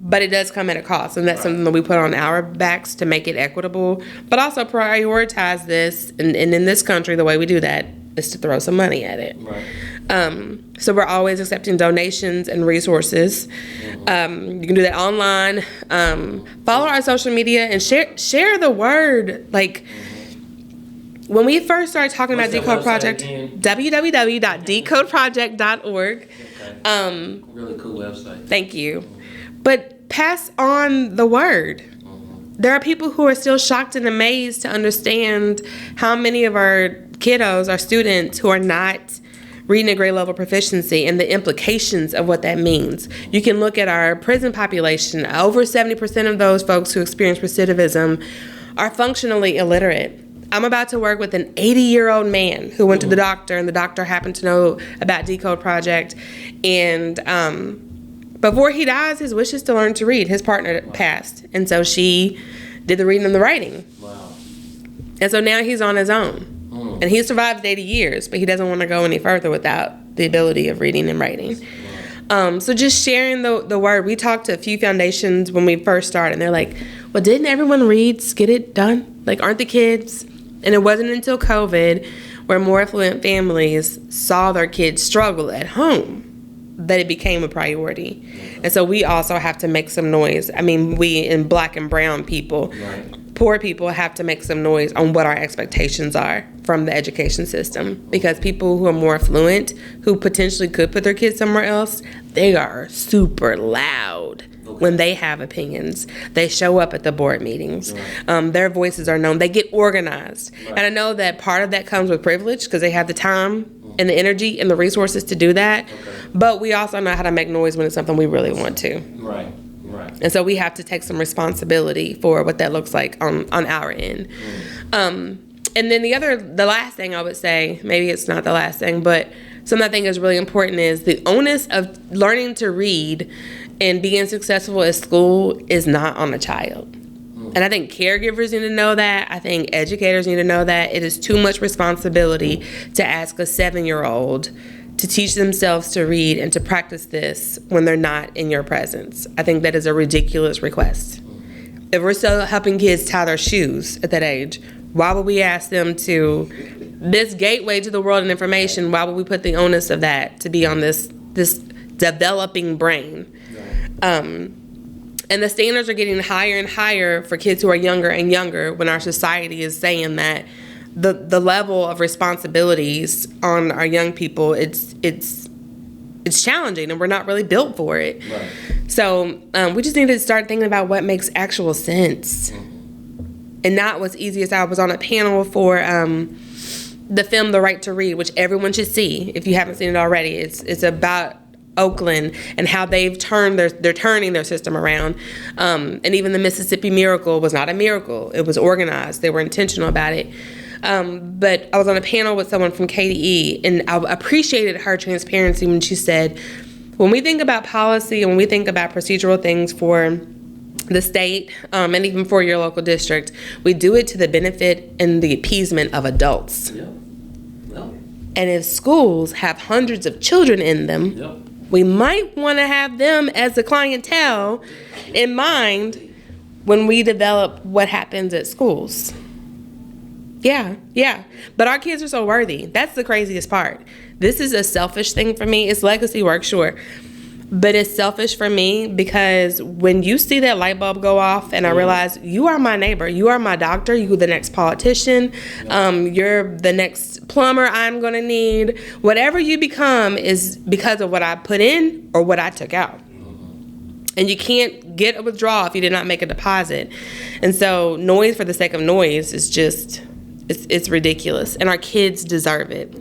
But it does come at a cost, and that's something that we put on our backs to make it equitable, but also prioritize this. And in this country, the way we do that is to throw some money at it. So we're always accepting donations and resources. You can do that online. Follow our social media and share the word. Like, when we first started talking about Decode Project, www.decodeproject.org. Really cool website. Thank you. But pass on the word. There are people who are still shocked and amazed to understand how many of our kiddos, our students, who are not reading at grade level proficiency and the implications of what that means. You can look at our prison population. Over 70% of those folks who experience recidivism are functionally illiterate. I'm about to work with an 80-year-old man who went to the doctor, and the doctor happened to know about Decode Project. And before he dies, his wish is to learn to read. His partner passed, and so she did the reading and the writing. Wow. And so now he's on his own. And he survived 80 years, but he doesn't want to go any further without the ability of reading and writing. So just sharing the word. We talked to a few foundations when we first started, and they're like, well, didn't everyone read, get it done? Like, aren't the kids? And it wasn't until COVID, where more affluent families saw their kids struggle at home, that it became a priority. And so we also have to make some noise. I mean, we in Black and brown people, poor people, have to make some noise on what our expectations are from the education system. Because people who are more affluent, who potentially could put their kids somewhere else, they are super loud. When they have opinions, they show up at the board meetings. Their voices are known. They get organized. And I know that part of that comes with privilege, because they have the time and the energy and the resources to do that. But we also know how to make noise when it's something we really want to. Right. And so we have to take some responsibility for what that looks like on our end. And then the last thing I would say, maybe it's not the last thing, but something I think is really important, is the onus of learning to read and being successful at school is not on the child. And I think caregivers need to know that. I think educators need to know that. It is too much responsibility to ask a 7-year-old to teach themselves to read and to practice this when they're not in your presence. I think that is a ridiculous request. If we're still helping kids tie their shoes at that age, why would we ask them to, this gateway to the world and information, why would we put the onus of that to be on this developing brain? And the standards are getting higher and higher for kids who are younger and younger, when our society is saying that the level of responsibilities on our young people, it's challenging, and we're not really built for it. So we just need to start thinking about what makes actual sense, and not what's easiest. I was on a panel for the film The Right to Read, which everyone should see if you haven't seen it already. It's about Oakland and how they're turning their system around. And even the Mississippi Miracle was not a miracle. It was organized. They were intentional about it. But I was on a panel with someone from KDE, and I appreciated her transparency when she said, when we think about policy and when we think about procedural things for the state, and even for your local district, we do it to the benefit and the appeasement of adults. And if schools have hundreds of children in them, we might want to have them as a clientele in mind when we develop what happens at schools. Yeah. But our kids are so worthy. That's the craziest part. This is a selfish thing for me. It's legacy work, sure. But it's selfish for me, because when you see that light bulb go off and I realize you are my neighbor, you are my doctor, you're the next politician, you're the next plumber I'm going to need. Whatever you become is because of what I put in or what I took out. And you can't get a withdrawal if you did not make a deposit. And so noise for the sake of noise is just, it's ridiculous. And our kids deserve it.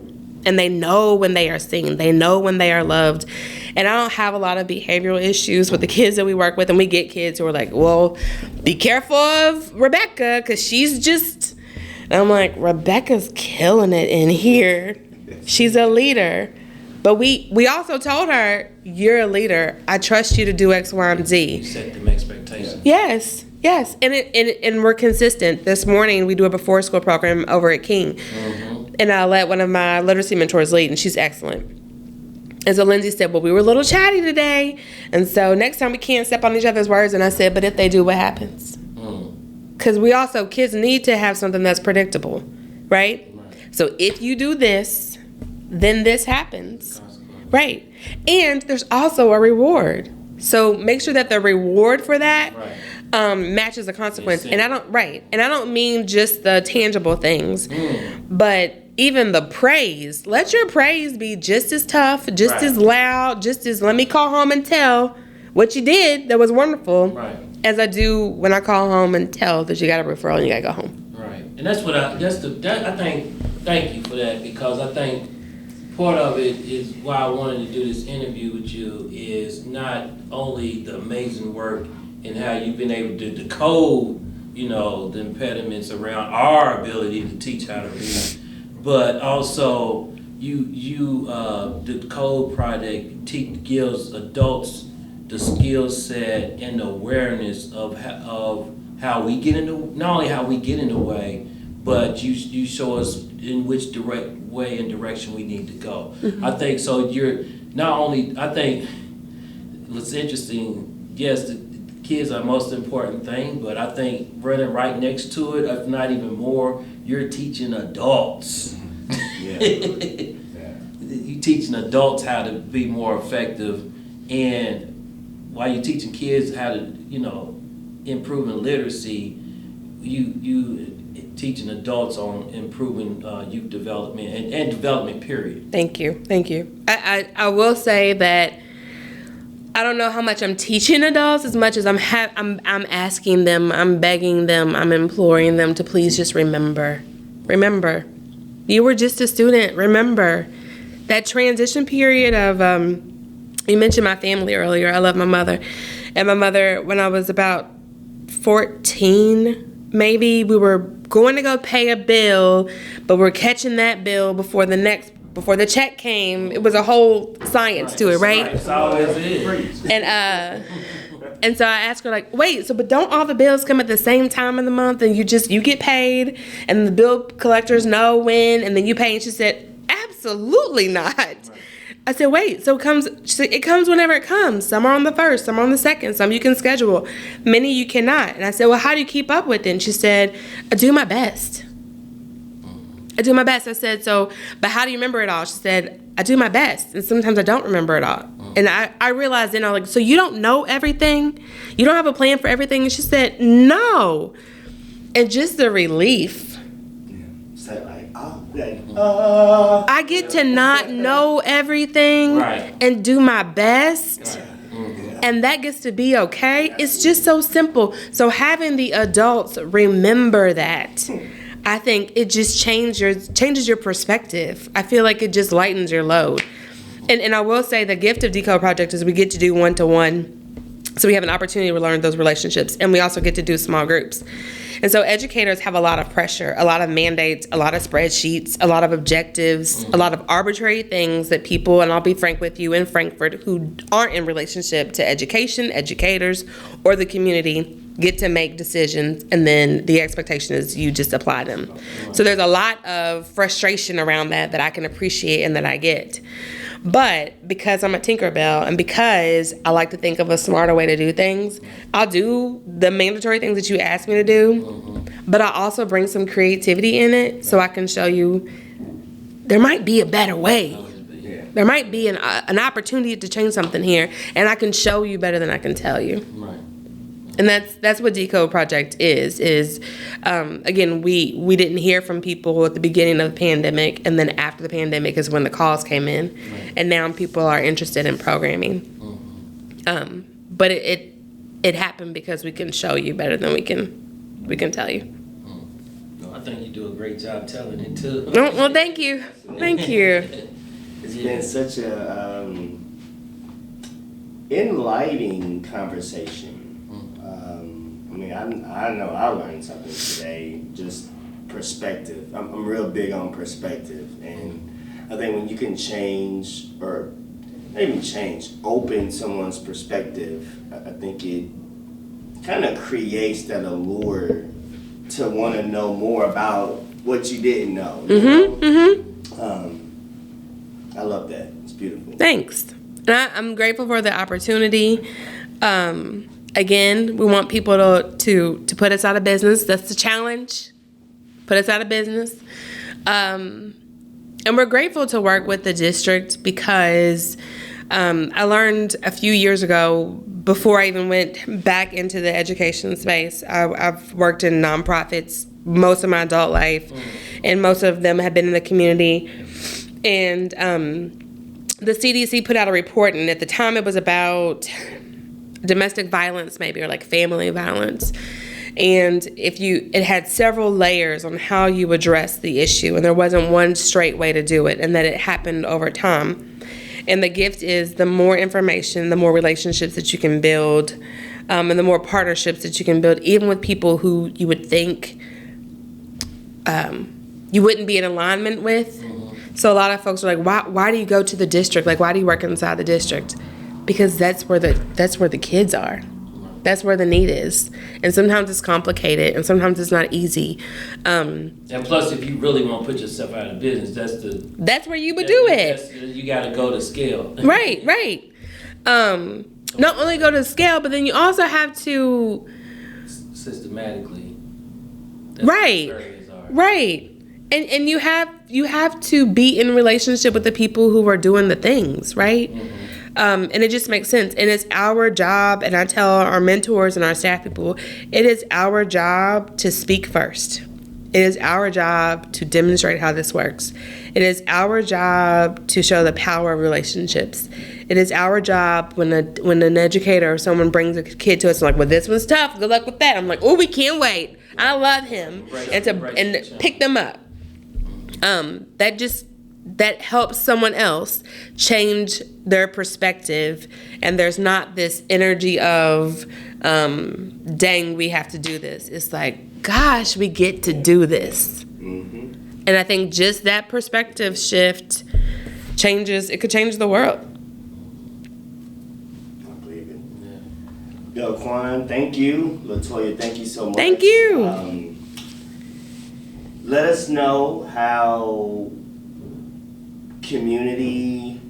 And they know when they are seen. They know when they are loved. And I don't have a lot of behavioral issues with the kids that we work with. And we get kids who are like, well, be careful of Rebecca, because she's just... And I'm like, Rebecca's killing it in here. She's a leader. But we also told her, you're a leader. I trust you to do X, Y, and Z. You set them expectations. Yes. And we're consistent. This morning, we do a before school program over at King. and I let one of my literacy mentors lead, and she's excellent. And so Lindsay said, well, we were a little chatty today, and so next time we can't step on each other's words. And I said, but if they do, what happens? Because kids need to have something that's predictable, right? So if you do this, then this happens, right? And there's also a reward. So make sure that the reward for that matches the consequence. And I don't mean just the tangible things, but even the praise. Let your praise be just as tough, just as loud, just as let me call home and tell what you did that was wonderful, as I do when I call home and tell that you got a referral and you gotta go home. Right, and that's what I think. Thank you for that, because I think part of it is why I wanted to do this interview with you is not only the amazing work and how you've been able to decode, the impediments around our ability to teach how to read, but also the Code Project gives adults the skill set and the awareness of how we get into, not only how we get in the way, but you show us in which way and direction we need to go. I think so. I think what's interesting, yes, the kids are the most important thing, but I think running right next to it, if not even more, you're teaching adults. You're teaching adults how to be more effective, and while you're teaching kids how to, improving literacy, you teaching adults on improving youth development and development, period. Thank you. I will say that I don't know how much I'm teaching adults as much as I'm asking them, I'm begging them, I'm imploring them to please just remember. You were just a student. Remember that transition period of, you mentioned my family earlier. I love my mother. And my mother, when I was about 14, maybe, we were going to go pay a bill, but we're catching that bill before the check came. It was a whole science to it, right? It's always is. And so I asked her, like, wait, but don't all the bills come at the same time in the month and you get paid and the bill collectors know when and then you pay? And she said, absolutely not. I said, wait, so it comes whenever it comes. Some are on the 1st, some are on the 2nd, some you can schedule. Many you cannot. And I said, well, how do you keep up with it? And she said, I do my best. I said, but how do you remember it all? She said, I do my best. And sometimes I don't remember it all. And I realized then, so you don't know everything? You don't have a plan for everything? And she said, no. And just the relief. I get to not know everything and do my best. And that gets to be okay. It's just so simple. So having the adults remember that, I think it just changes your perspective. I feel like it just lightens your load. And I will say the gift of Decode Project is we get to do one-to-one. So we have an opportunity to learn those relationships. And we also get to do small groups. And so educators have a lot of pressure, a lot of mandates, a lot of spreadsheets, a lot of objectives, a lot of arbitrary things that people, and I'll be frank with you, in Frankfurt, who aren't in relationship to education, educators, or the community, get to make decisions, and then the expectation is you just apply them. So there's a lot of frustration around that I can appreciate and that I get. But because I'm a Tinkerbell and because I like to think of a smarter way to do things, I'll do the mandatory things that you ask me to do, but I also bring some creativity in it so I can show you there might be a better way. There might be an opportunity to change something here, and I can show you better than I can tell you. Right. And that's what Decode Project is again, we didn't hear from people at the beginning of the pandemic, and then after the pandemic is when the calls came in, and now people are interested in programming. But it happened because we can show you better than we can tell you. No, I think you do a great job telling it too. Well, thank you. It's been such a enlightening conversation. I know I learned something today, just perspective. I'm real big on perspective, and I think when you can change, or not even change, open someone's perspective, I think it kind of creates that allure to want to know more about what you didn't know. I love that. It's beautiful. Thanks. And I'm grateful for the opportunity. Again, we want people to put us out of business. That's the challenge. Put us out of business. And we're grateful to work with the district because I learned a few years ago, before I even went back into the education space, I've worked in nonprofits most of my adult life, and most of them have been in the community. And the CDC put out a report, and at the time it was about domestic violence, maybe, or like family violence. And it had several layers on how you address the issue, and there wasn't one straight way to do it, and that it happened over time. And the gift is the more information, the more relationships that you can build, and the more partnerships that you can build, even with people who you would think you wouldn't be in alignment with. So a lot of folks are like, why do you go to the district? Like, why do you work inside the district? Because that's where the kids are. That's where the need is. And sometimes it's complicated, and sometimes it's not easy. And plus, if you really want to put yourself out of business, that's where you would do it. You got to go to scale. Right. Not only go to scale, but then you also have to systematically. Right. And you have to be in relationship with the people who are doing the things, right? And it just makes sense. And it's our job, and I tell our mentors and our staff people, it is our job to speak first. It is our job to demonstrate how this works. It is our job to show the power of relationships. It is our job when an educator or someone brings a kid to us and like, well, this one's tough. Good luck with that. I'm like, oh, we can't wait. I love him. And pick them up. That helps someone else change their perspective, and there's not this energy of, dang, we have to do this. It's like, gosh, we get to do this. And I think just that perspective shift could change the world. I believe it. Delquan, thank you. Latoya, thank you so much. Thank you. Let us know how community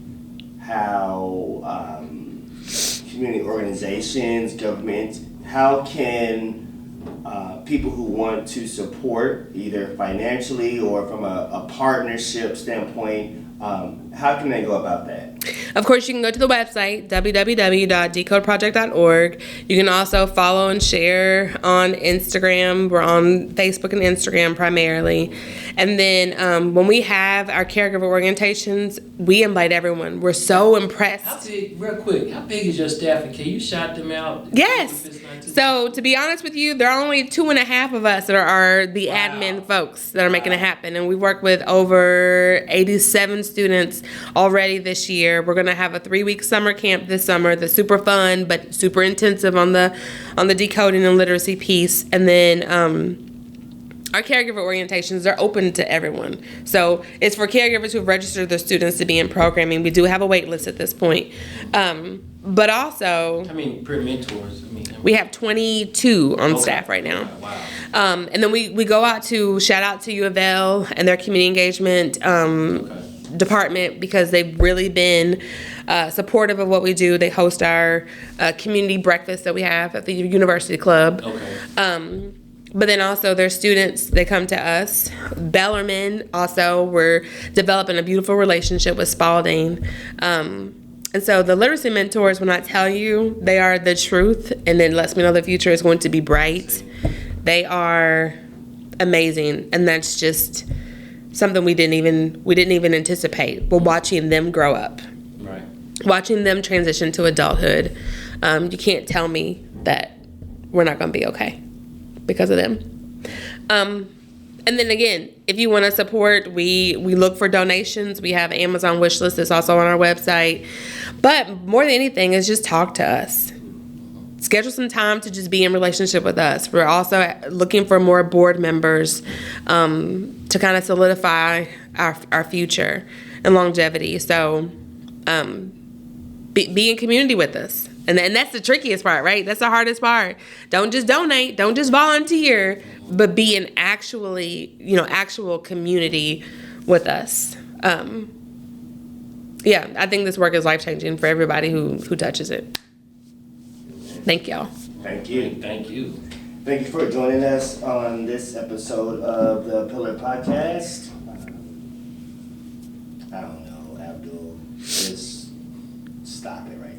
organizations, government, how can people who want to support either financially or from a partnership standpoint, how can they go about that? Of course, you can go to the website, www.decodeproject.org. You can also follow and share on Instagram. We're on Facebook and Instagram primarily. And then when we have our caregiver orientations, we invite everyone. We're so impressed. How big is your staff, and can you shout them out? Yes. So to be honest with you, there are only 2.5 of us that are the admin folks that are making it happen. And we work with over 87 students already this year. We're going to have a 3-week summer camp this summer that's super fun but super intensive on the decoding and literacy piece. And then our caregiver orientations are open to everyone. So it's for caregivers who have registered their students to be in programming. We do have a wait list at this point. But also, I mean, mentors. We have 22 on staff right now. Wow. And then we go out to shout out to U of L and their community engagement department, because they've really been supportive of what we do. They host our community breakfast that we have at the University Club. Okay. But then also their students, they come to us. Bellarmine, also, we're developing a beautiful relationship with Spalding. And so the literacy mentors, when I tell you, they are the truth, and it lets me know the future is going to be bright. They are amazing, and that's just something we didn't even anticipate. We're watching them grow up, right? Watching them transition to adulthood. You can't tell me that we're not going to be okay because of them. And then again, if you want to support, we look for donations. We have an Amazon wish list that's also on our website. But more than anything is just talk to us. Schedule some time to just be in relationship with us. We're also looking for more board members to kind of solidify our future and longevity. So be in community with us. And that's the trickiest part, right? That's the hardest part. Don't just donate, don't just volunteer, but be an actual community with us. Yeah, I think this work is life-changing for everybody who touches it. Thank y'all. Thank you. Thank you. Thank you for joining us on this episode of the Pillar Podcast. I don't know, Abdul, just stop it right